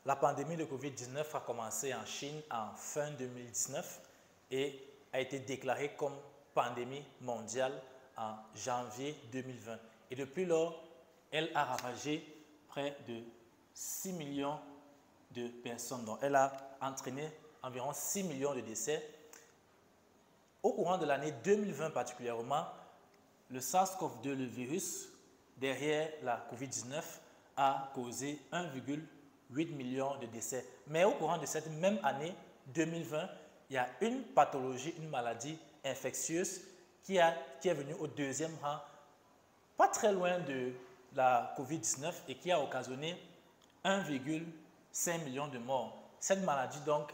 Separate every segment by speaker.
Speaker 1: La pandémie de Covid-19 a commencé en Chine en fin 2019 et a été déclarée comme pandémie mondiale en janvier 2020. Et depuis lors, elle a ravagé près de 6 millions de personnes. Donc, elle a entraîné environ 6 millions de décès. Au courant de l'année 2020 particulièrement, le SARS-CoV-2, le virus derrière la COVID-19, a causé 1,8 million de décès. Mais au courant de cette même année 2020, il y a une pathologie, une maladie infectieuse qui est venue au deuxième rang, pas très loin de la COVID-19 et qui a occasionné 1,5 million de morts. Cette maladie donc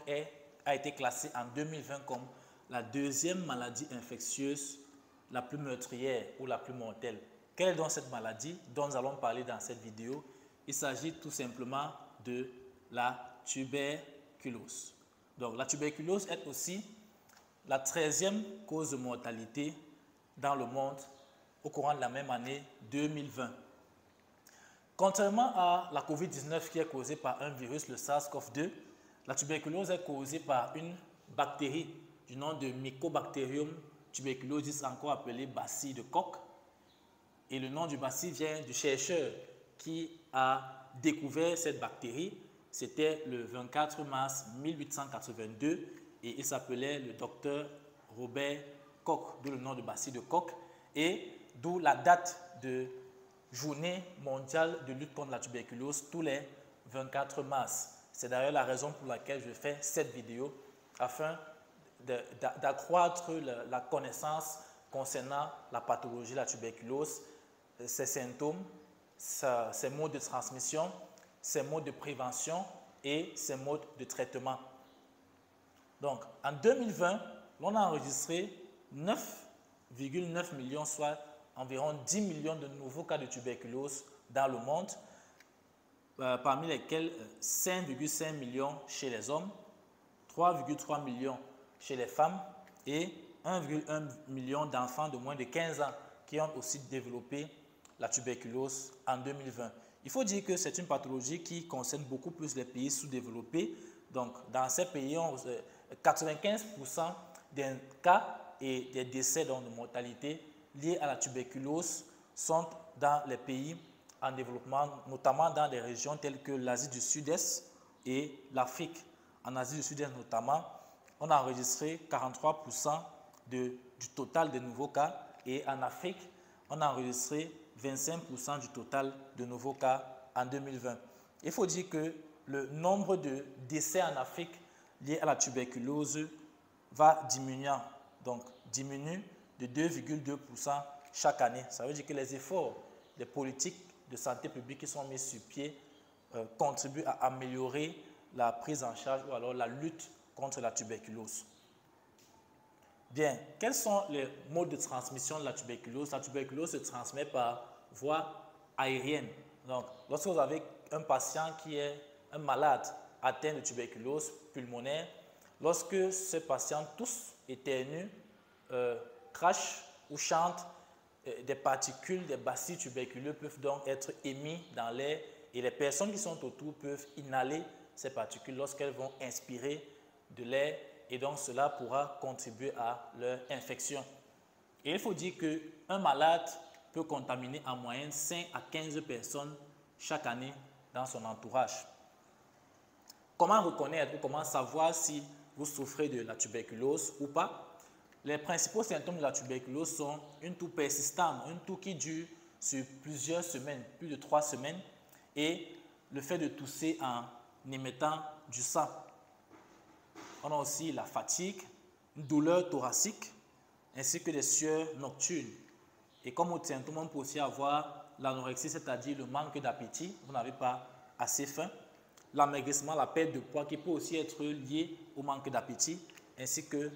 Speaker 1: a été classée en 2020 comme la deuxième maladie infectieuse la plus meurtrière ou la plus mortelle. Quelle est donc cette maladie dont nous allons parler dans cette vidéo? Il s'agit tout simplement de la tuberculose. Donc la tuberculose est aussi la 13e cause de mortalité dans le monde au courant de la même année 2020. Contrairement à la COVID-19 qui est causée par un virus, le SARS-CoV-2, la tuberculose est causée par une bactérie du nom de Mycobacterium tuberculosis, encore appelé bacille de Koch. Et le nom du bacille vient du chercheur qui a découvert cette bactérie. C'était le 24 mars 1882 et il s'appelait le docteur Robert Koch, d'où le nom de bacille de Koch, et d'où la date de journée mondiale de lutte contre la tuberculose tous les 24 mars. C'est d'ailleurs la raison pour laquelle je fais cette vidéo, afin d'accroître la connaissance concernant la pathologie de la tuberculose, ses symptômes, ses modes de transmission, ses modes de prévention et ses modes de traitement. Donc, en 2020, on a enregistré 9,9 millions, soit environ 10 millions de nouveaux cas de tuberculose dans le monde, parmi lesquels 5,5 millions chez les hommes, 3,3 millions chez les femmes et 1,1 million d'enfants de moins de 15 ans qui ont aussi développé la tuberculose en 2020. Il faut dire que c'est une pathologie qui concerne beaucoup plus les pays sous-développés. Donc, dans ces pays, 95% des cas et des décès de mortalité liés à la tuberculose sont dans les pays en développement, notamment dans des régions telles que l'Asie du Sud-Est et l'Afrique. En Asie du Sud-Est notamment, on a enregistré 43% du total des nouveaux cas et en Afrique, on a enregistré 25% du total de nouveaux cas en 2020. Il faut dire que le nombre de décès en Afrique liés à la tuberculose va diminuant, donc diminue de 2,2% chaque année. Ça veut dire que les efforts des politiques de santé publique qui sont mis sur pied contribuent à améliorer la prise en charge ou alors la lutte contre la tuberculose. Bien, quels sont les modes de transmission de la tuberculose? La tuberculose se transmet par voie aérienne. Donc, lorsque vous avez un patient qui est un malade atteint de tuberculose pulmonaire, lorsque ce patient tousse, éternue, crache ou chante, des particules, des bacilles tuberculeux peuvent donc être émis dans l'air et les personnes qui sont autour peuvent inhaler ces particules lorsqu'elles vont inspirer de l'air et donc cela pourra contribuer à leur infection. Et il faut dire qu'un malade peut contaminer en moyenne 5 à 15 personnes chaque année dans son entourage. Comment reconnaître ou comment savoir si vous souffrez de la tuberculose ou pas? Les principaux symptômes de la tuberculose sont une toux persistante, une toux qui dure sur plusieurs semaines, plus de 3 semaines, et le fait de tousser en émettant du sang. On a aussi la fatigue, une douleur thoracique, ainsi que des sueurs nocturnes. Et comme autre symptôme, on peut aussi avoir l'anorexie, c'est-à-dire le manque d'appétit, vous n'avez pas assez faim, l'amaigrissement, la perte de poids qui peut aussi être lié au manque d'appétit, ainsi que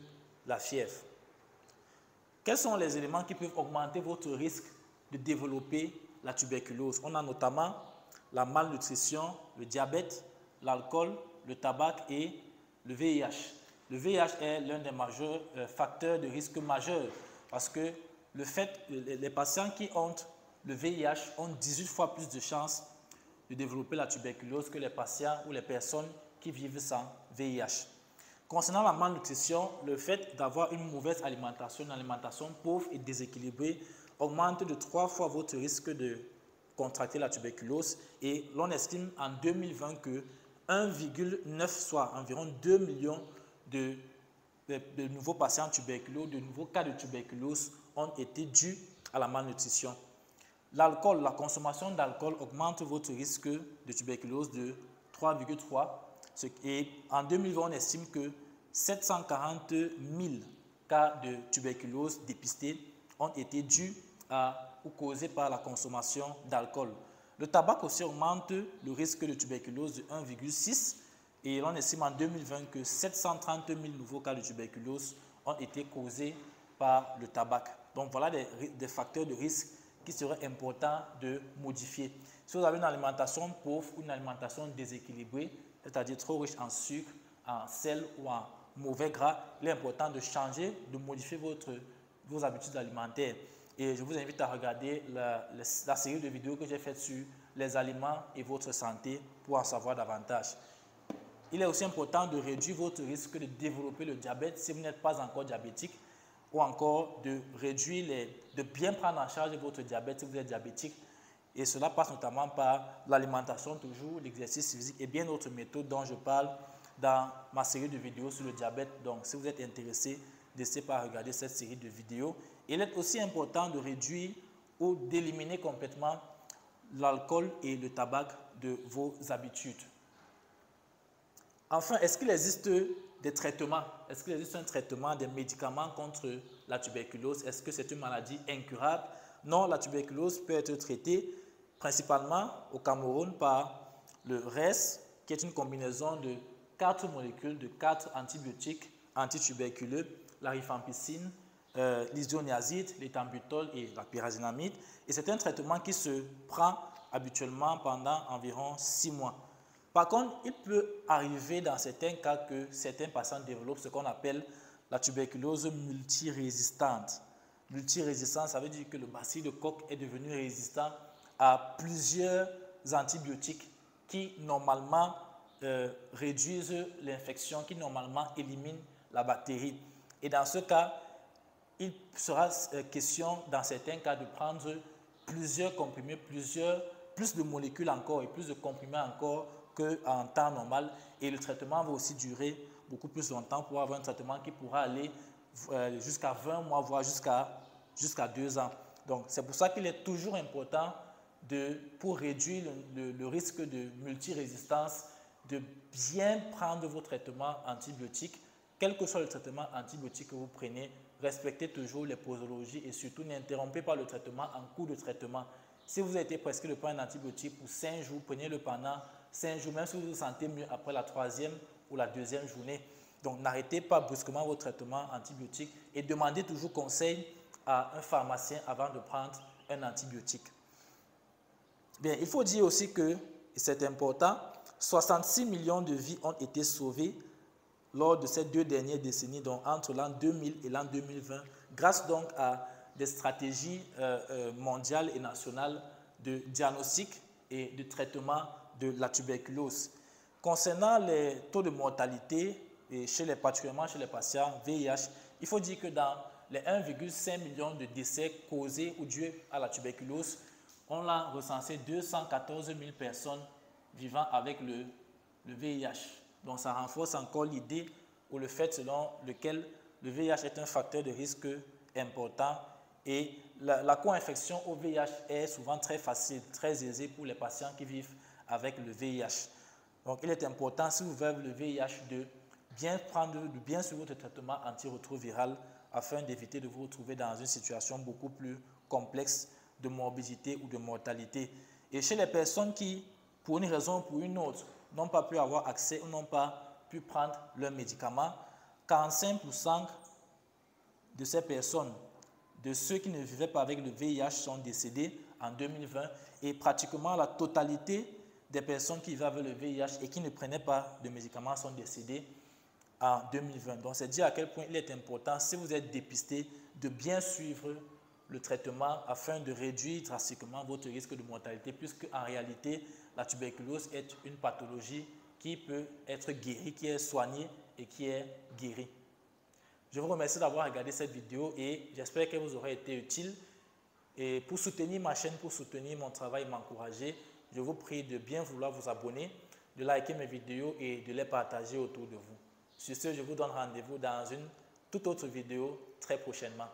Speaker 1: la fièvre. Quels sont les éléments qui peuvent augmenter votre risque de développer la tuberculose? On a notamment la malnutrition, le diabète, l'alcool, le tabac et le VIH. Le VIH est l'un des majeurs facteurs de risque majeur parce que les patients qui ont le VIH ont 18 fois plus de chances de de développer la tuberculose que les patients ou les personnes qui vivent sans VIH. Concernant la malnutrition, le fait d'avoir une mauvaise alimentation, une alimentation pauvre et déséquilibrée, augmente de 3 fois votre risque de contracter la tuberculose. Et l'on estime en 2020 que 1,9, soit environ 2 millions de nouveaux patients tuberculeux, de nouveaux cas de tuberculose ont été dus à la malnutrition. L'alcool, la consommation d'alcool augmente votre risque de tuberculose de 3,3. Et en 2020, on estime que 740 000 cas de tuberculose dépistés ont été dus ou causés par la consommation d'alcool. Le tabac aussi augmente le risque de tuberculose de 1,6 et l'on estime en 2020 que 730 000 nouveaux cas de tuberculose ont été causés par le tabac. Donc voilà des facteurs de risque qui seraient importants de modifier. Si vous avez une alimentation pauvre ou une alimentation déséquilibrée, c'est-à-dire trop riche en sucre, en sel ou en mauvais gras, il est important de changer, de modifier vos habitudes alimentaires. Et je vous invite à regarder la série de vidéos que j'ai faite sur les aliments et votre santé pour en savoir davantage. Il est aussi important de réduire votre risque de développer le diabète si vous n'êtes pas encore diabétique, ou encore de réduire, de bien prendre en charge votre diabète si vous êtes diabétique. Et cela passe notamment par l'alimentation toujours, l'exercice physique et bien d'autres méthodes dont je parle dans ma série de vidéos sur le diabète. Donc, si vous êtes intéressé, n'hésitez pas à regarder cette série de vidéos. Il est aussi important de réduire ou d'éliminer complètement l'alcool et le tabac de vos habitudes. Enfin, est-ce qu'il existe des traitements? Est-ce qu'il existe un traitement, des médicaments contre la tuberculose? Est-ce que c'est une maladie incurable? Non, la tuberculose peut être traitée principalement au Cameroun par le RES, qui est une combinaison de 4 molécules, de 4 antibiotiques antituberculeux, la rifampicine, l'isoniazide, l'éthambutol et la pyrazinamide. Et c'est un traitement qui se prend habituellement pendant environ 6 mois. Par contre, il peut arriver dans certains cas que certains patients développent ce qu'on appelle la tuberculose multirésistante. Multirésistante, ça veut dire que le bacille de Koch est devenu résistant à plusieurs antibiotiques qui normalement réduisent l'infection, qui normalement éliminent la bactérie. Et dans ce cas, il sera question dans certains cas de prendre plusieurs comprimés, plus de molécules encore et plus de comprimés encore qu'en temps normal. Et le traitement va aussi durer beaucoup plus longtemps pour avoir un traitement qui pourra aller jusqu'à 20 mois, voire jusqu'à 2 ans. Donc, c'est pour ça qu'il est toujours important, pour réduire le risque de multirésistance, de bien prendre vos traitements antibiotiques. Quel que soit le traitement antibiotique que vous prenez, respectez toujours les posologies et surtout n'interrompez pas le traitement en cours de traitement. Si vous avez été prescrit de prendre un antibiotique pour 5 jours, prenez-le pendant 5 jours, même si vous vous sentez mieux après la 3e ou la 2e journée. Donc, n'arrêtez pas brusquement vos traitements antibiotiques et demandez toujours conseil à un pharmacien avant de prendre un antibiotique. Bien, il faut dire aussi que, et c'est important, 66 millions de vies ont été sauvées lors de ces 2 dernières décennies, donc entre l'an 2000 et l'an 2020, grâce donc à des stratégies mondiales et nationales de diagnostic et de traitement de la tuberculose. Concernant les taux de mortalité, et particulièrement chez les patients VIH, il faut dire que dans les 1,5 million de décès causés ou dus à la tuberculose, on a recensé 214 000 personnes vivant avec le VIH. Donc ça renforce encore l'idée ou le fait selon lequel le VIH est un facteur de risque important et la co-infection au VIH est souvent très facile, très aisée pour les patients qui vivent avec le VIH. Donc il est important, si vous avez le VIH, de bien suivre votre traitement antirétroviral afin d'éviter de vous retrouver dans une situation beaucoup plus complexe de morbidité ou de mortalité. Et chez les personnes qui, pour une raison ou pour une autre, n'ont pas pu avoir accès ou n'ont pas pu prendre leurs médicaments, 45% de ces personnes, de ceux qui ne vivaient pas avec le VIH, sont décédés en 2020 et pratiquement la totalité des personnes qui vivaient avec le VIH et qui ne prenaient pas de médicaments sont décédées en 2020. Donc, c'est dire à quel point il est important, si vous êtes dépisté, de bien suivre le traitement afin de réduire drastiquement votre risque de mortalité, puisque en réalité, la tuberculose est une pathologie qui peut être guérie, qui est soignée et qui est guérie. Je vous remercie d'avoir regardé cette vidéo et j'espère qu'elle vous aura été utile. Et pour soutenir ma chaîne, pour soutenir mon travail, m'encourager, je vous prie de bien vouloir vous abonner, de liker mes vidéos et de les partager autour de vous. Sur ce, je vous donne rendez-vous dans une toute autre vidéo très prochainement.